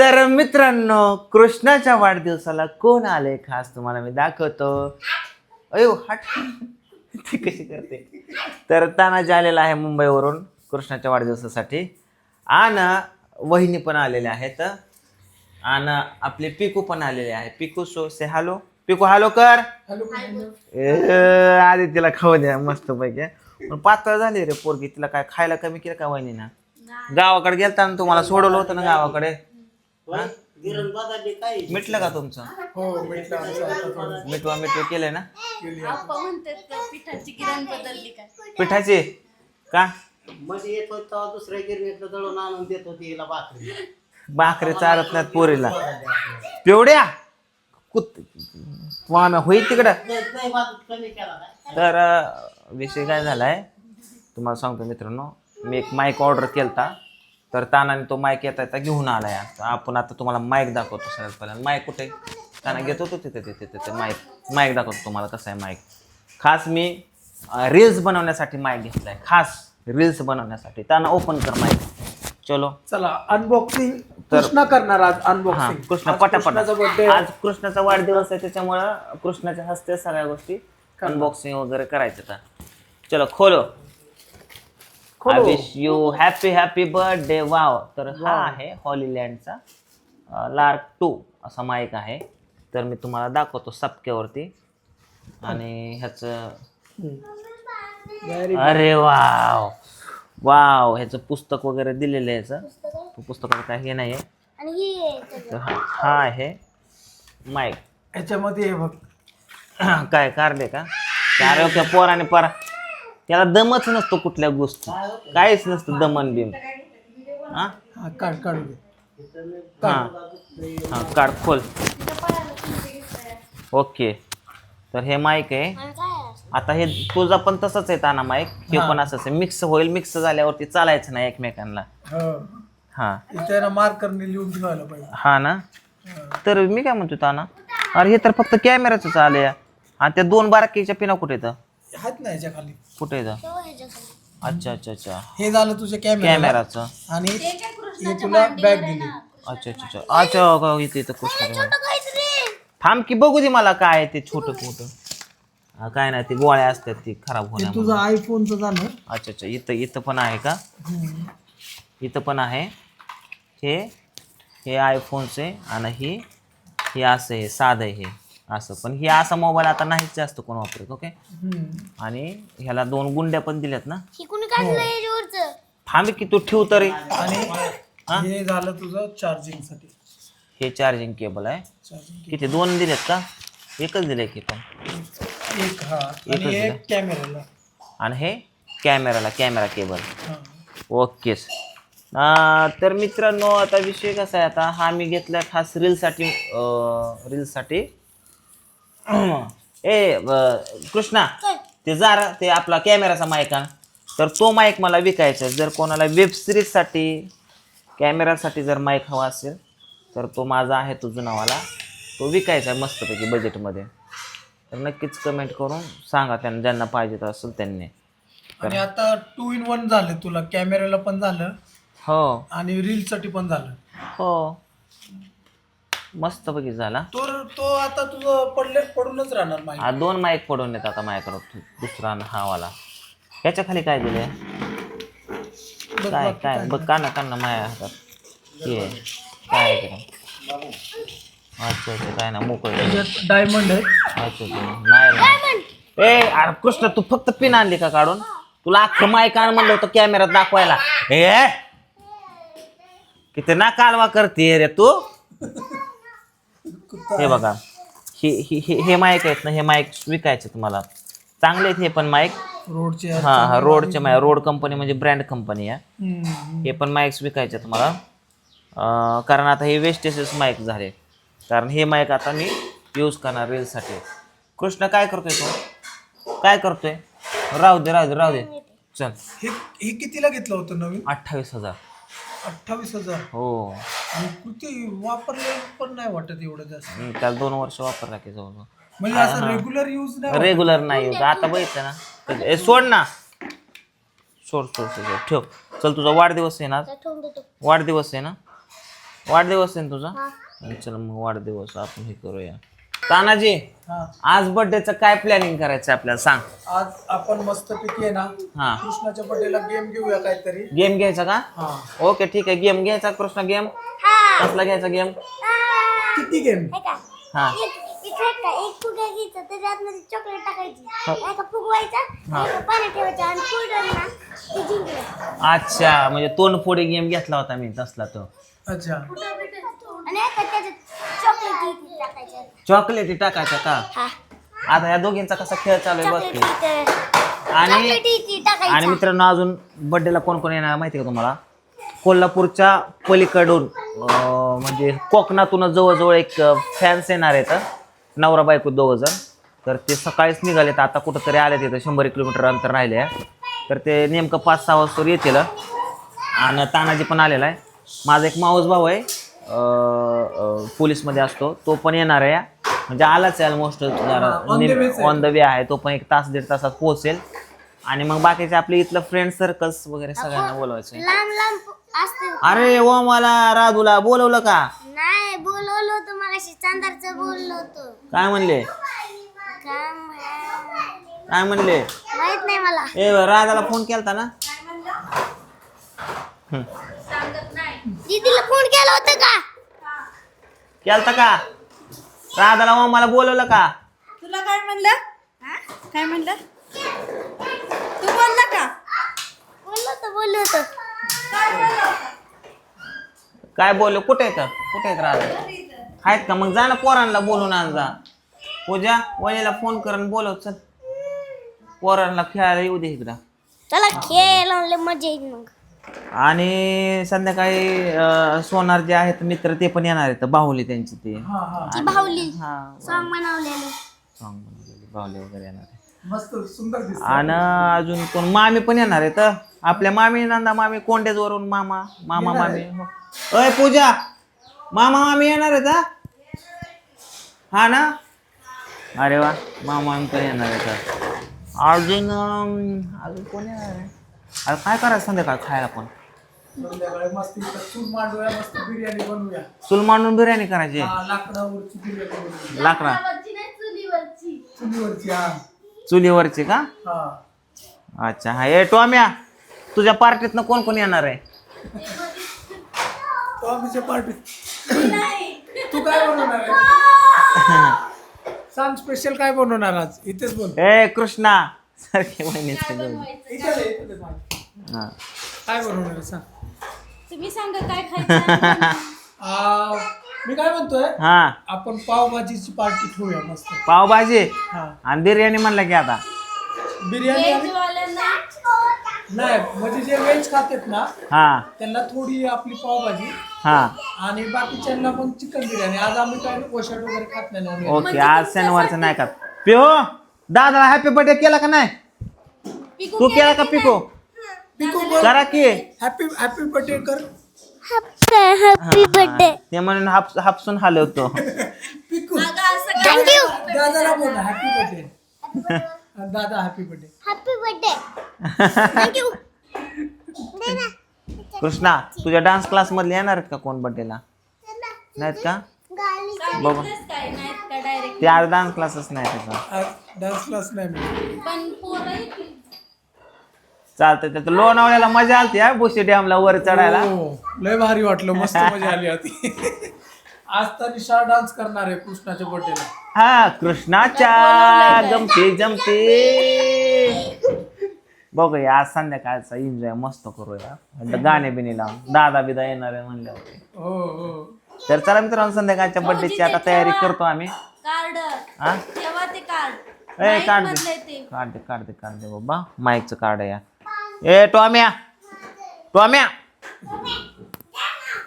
तर मित्रांनो, कृष्णाच्या वाढदिवसाला कोण आले खास तुम्हाला मी दाखवतो. अयो हट ती कशी करते. तर तानाजी आलेला आहे मुंबईवरून कृष्णाच्या वाढदिवसासाठी. आणि वहिनी पण आलेले आहेत. आणि आपले पिकू पण आलेले आहे. पिकू से हॅलो. पिकू हॅलो कर. आधी तिला खाऊ द्या मस्त पैकी. पण पातळ झाली रे पोरगी. तिला काय खायला कमी केलं का वहिनीना? गावाकडे गेलता ना, तुम्हाला सोडवलं होतं ना गावाकडे. मिटलं का तुमचं? हो मिटलं. मिठवा केलंय ना? पिठाची गिरण बदलली काय? पिठाची का? मध्ये येत होता दुसऱ्या गिरणीतलं दळून आणून देत होती हिला भाकरी. भाकरी चालत नाहीत पोरीला. तेवढ्या वान होईल तिकडं. नाही भात कमी केला काय? तर विषय काय झालाय तुम्हाला सांगतो मित्रांनो. मी एक माईक ऑर्डर केलता. तर तानाने तो माईक येता घेऊन आलाय. आपण आता तुम्हाला माईक दाखवतो. सगळ्यात पहिल्यांदा माईक कुठे ताना घेत होतो तिथे माईक दाखवतो तुम्हाला कसं आहे माईक. खास मी रील्स बनवण्यासाठी माईक घेतलाय. खास रील्स बनवण्यासाठी. ताना ओपन कर माईक. चलो चला अनबॉक्सिंग कृष्णा करणार आज. अनबॉक्सिंग कृष्ण पटापट. आज कृष्णाचा वाढदिवस आहे त्याच्यामुळं कृष्णाच्या हस्ते सगळ्या गोष्टी अनबॉक्सिंग वगैरे करायचं. चलो खोलो. I wish you happy birthday. Wow. तर हा आहे हॉलीलँडचा लार्क 2 असा माईक आहे. तर मी तुम्हाला दाखवतो सपक्यावरती. आणि ह्याचं अरे वाव वाव ह्याचं पुस्तक वगैरे दिलेलं आहे. ह्याचं पुस्तकाचं काय हे नाही आहे. हा आहे माईक. याच्यामध्ये हे बघ काय काढले का? आरोग्य पोराने परा त्याला दमच नसतो कुठल्या गोष्टी. काहीच नसतं दमन बिम. हा काढ काढ हा हा काढ खोल. ओके. तर हे माईक आहे. आता हे तुझा पण तसंच आहे ताना माईक. हे पण असंच आहे. मिक्स होईल. मिक्स झाल्यावरती चालायचं नाही एकमेकांना. हा त्याला मार्करने लिहून ठेवायला पाहिजे. हा ना. तर मी काय म्हणतो ताना, अरे हे तर फक्त कॅमेराचं चालू. आणि त्या 2 बारकीच्या पिना कुठे येतं? हात नाही याच्या खाली. कुठे येतं? अच्छा. हे झालं तुझ्या कॅमेराचं. आणि हे तुला बॅग दिली. अच्छा इथे कृष्ण. थांब की बघू दे मला काय आहे ते छोटं मोठं. काय नाही ते गोळ्या असतात ती खराब होण्या. तुझं आयफोनचं झालं. अच्छा इथं पण आहे का? इथं पण आहे. हे आयफोनचे. आणि हे असं आहे साधं आहे हे असं. पण हे असा मोबाईल आता नाहीच जास्त कोण वापरत. ओके. आणि ह्याला 2 गुंड्या पण दिल्यात ना. थांब की तू ठेव तरी. आणि हे झालं तुझं चार्जिंग साठी. हे चार्जिंग केबल आहे. किती 2 दिलेत का? एकच दिलंय की पण. एक हा आणि एक कॅमेराला. आणि हे कॅमेरा केबल. ओकेच. तर मित्रांनो आता विषय कसा आहे. आता हा मी घेतला खास रीलसाठी. कृष्णा ते आपला कॅमेराचा माईक आहे. तर तो माईक मला विकायचा. जर कोणाला वेब सिरीजसाठी कॅमेरासाठी जर माईक हवा असेल तर तो माझा आहे तो जुनावाला. तो विकायचा आहे मस्तपैकी बजेटमध्ये. तर नक्कीच कमेंट करून सांगा त्यांना ज्यांना पाहिजे असेल त्यांनी. आणि आता 2 in 1 झालं. तुला कॅमेराला पण झालं. हो आणि रील साठी पण झालं. हो मस्तपैकी झाला. तो आता तुझं पडूनच राहणार माहिती. हा 2 माईक पडून येत आता माझ्याकडं. दुसरा हा वाला. ह्याच्या खाली काय दिलंय? काय बघ काना माझ्या हातात. हे काय आहे? अच्छा काय ना मोकळं डायमंड आहे. अच्छा नाही. अरे कृष्ण तू फक्त पिन आणली का काढून? तुला अख्खं माईक आण म्हणलं होतं कॅमेऱ्यात दाखवायला. किती ना कालवा करते रे तू. हे बघा हे माईक आहेत ना. हे माईक विकायचे तुम्हाला. चांगले आहेत हे पण माईक. रोडचे. हा रोडचे माईक. रोड कंपनी म्हणजे ब्रँड कंपनी आहे. हे पण माईक्स विकायचे तुम्हाला. कारण आता हे वेस्टेजेस माईक झाले. कारण हे माईक आता मी यूज करणार रीलसाठी. कृष्ण काय करतोय तो? काय करतोय? राहू दे चल. हे कितीला घेतलं होतं नवीन? 28,000. 28,000. हो. आणि किती वापरले पण नाही वाटत एवढं जास्त. त्याला 2 वर्ष वापरला की जवळ. म्हणजे असं रेग्युलर यूज नाही. रेग्युलर नाही यूज. आता बघितलं ना. सोड ना. सोड ठेव. चल तुझा वाढदिवस आहे ना. वाढदिवस आहे ना तुझा? चल मग वाढदिवस आपण हे करूया. तानाजी, हा आज बर्थडेचं काय प्लॅनिंग करायचं आपल्याला सांग. आज आपण मस्तपैकी आहे ना हा कृष्णाच्या बर्थडेला गेम घेऊया काहीतरी. गेम घ्यायचा का? हा ओके ठीक आहे, गेम घ्यायचा. कृष्णा गेम कसला घ्यायचा गेम? किती गेम? हा एक फुगा घ्यायचा त्याच्या आतमध्ये चॉकलेट टाकायची एका फुगवायचा एका पाण्यात ठेवायचा आणि फुललं ना ते जिंकलं. अच्छा, म्हणजे तोंडफोडी गेम घेतला होता मी तसला तो. अच्छा आणि एका त्याच्यात चॉकलेट टाकायचं. चॉकलेटी टाकायचा का? हा आता या दोघींचा कसा खेळ चालू आहे बघ की. आणि चॉकलेट टाकायचं. आणि मित्रांनो, अजून बर्थडेला कोण कोण येणार माहिती का तुम्हाला? कोल्हापूरच्या पलीकडून म्हणजे कोकणातून जवळजवळ एक फॅन्स येणार आहेत, नवरा बायको दोघं जण. तर ते सकाळीच निघालेत, आता कुठंतरी आले तिथं 100 किलोमीटर अंतर राहिले आहे. तर ते नेमकं 5-6 वाजता येतील. आणि तानाजी पण आलेला आहे. माझा एक मावस भाऊ आहे, पोलीसमध्ये असतो, तो पण येणार आहे. म्हणजे आलाच आहे ऑलमोस्ट, ऑन द वे आहे. तो पण 1 तास 1.5 तासात पोहोचेल. आणि मग बाकीचे आपले इथलं फ्रेंड सर्कल्स वगैरे सगळ्यांना बोलवायचं. लांब लांब असते. अरे ओ, मला राधूला बोलवलं का? नाही बोलवलं होतं मगाशी, चांदारचं बोललो होतं. काय म्हणले? काय म्हणले? माहित नाही मला. ए, राधाला फोन केलता ना? दीदीला फोन केला होता का? केलता का? राधाला ओ मला बोलवलं का? तुला काय म्हणलं? काय म्हणलं? तू बोलला का? बोललो होतं. काय बोललो? कुठे आहेत? कुठे आहेत राधा? आहेत का? मग जा ना, पोरांना बोलून आण जा. पूजा वहिनीला फोन कर आणि बोलव. चल, पोरांना खेळायला येऊ दे इकडं. चला खेळ लावले, मजा येईल मग. आणि संध्याकाळी सोनार जे आहेत मित्र ते पण येणार आहेत, बाहुली त्यांची ते. ती बाहुली हा सॉंग बनवलेलं. सॉंग बनवलेली बाहुली वगैरे येणार आहे. मस्त सुंदर दिसत. आणि अजून कोण? मामी पण येणार आहेत. आपल्या मामी, नंदा मामी, कोंडेजवरून मामा मामी. अय पूजा, मामा मामी येणार आहेत. हा ना? अरे वा, मामा मामी पण येणार आहेत. अजून कोण येणार आहे? अरे काय करायचं संध्याकाळ खायला? पण संध्याकाळी मस्त इथं चूल मांडूया, मस्त बिर्याणी बनवूया. चूल मांडून बिर्याणी करायची? लाकडावरची बिर्याणी बनवूया. लाकडा चुलीवरची. हा चुलीवरची का? हा अच्छा. हा, ए टॉम्या, तुझ्या पार्टीतनं कोण कोण येणार आहे? तो आमच्या पार्टीत. तू काय बनवणार आहे? सांग, स्पेशल काय बनवणार आज? इथेच बोल. ए कृष्णा सारखे बहिणीच इथे दे, हा. काय बनवणार आहे सांग. तुम्ही सांगा काय खायचं. मी काय म्हणतोय, हा, आपण पावभाजीची पार्टी ठेवूया मस्त. पावभाजी हा आणि बिर्याणी म्हणलं की आता. बिर्याणी आणि- वाल्यांना नाही, म्हणजे जे व्हेज खातात ना हा त्यांना थोडी आपली पावभाजी हा आणि बाकीच्यांना मग चिकन बिर्याणी. आज आम्ही काय कोशाट वगैरे खात नाही ना. ओके. आज शनिवारचं नाही का? पिहो, दादाला हॅपी बर्थडे केला का नाही? तू केला का पिको? पिकू करा की. हॅपी हॅपी बर्थडे कर. Happy birthday. ते म्हणून हापसून हलवतो. पिकू थँक्यू. दादाला बोल हॅपी बर्थडे. दादा happy birthday. Happy birthday. Thank you. Krishna, तुझ्या डान्स क्लास मधले येणार आहेत का कोण बर्थडेला? नाहीत का? बघू, काय नाहीत का डायरेक्ट. ते आज डान्स क्लासच नाही त्याचा. डान्स क्लास नाही मी. पण पोरं येतील. चालतंय. त्यात लोणावळ्याला मजा आलती हा, बुशी डॅमला वर चढायला. हो, लय भारी वाटलं, मस्त मजा आली होती. आज तर निशा डान्स करणार आहे कृष्णाच्या बर्थडेला. हा, कृष्णाच्या गमती जमती. बघूया आज संध्याकाळचा एन्जॉय मस्त करूया. गाणे बिने लावून दादा बिदा येणार आहे म्हणले होते. हो हो. तर चला मित्रांनो, संध्याकाळच्या बर्थडेची आता तयारी करतो आम्ही. कार्ड हा, ठेवा ते कार्ड. ए काढ मधलंय दे ते. काढ दे काढ दे काढ दे बाबा, माईकचं कार्ड आहे या. ए टॉम्या, टॉम्या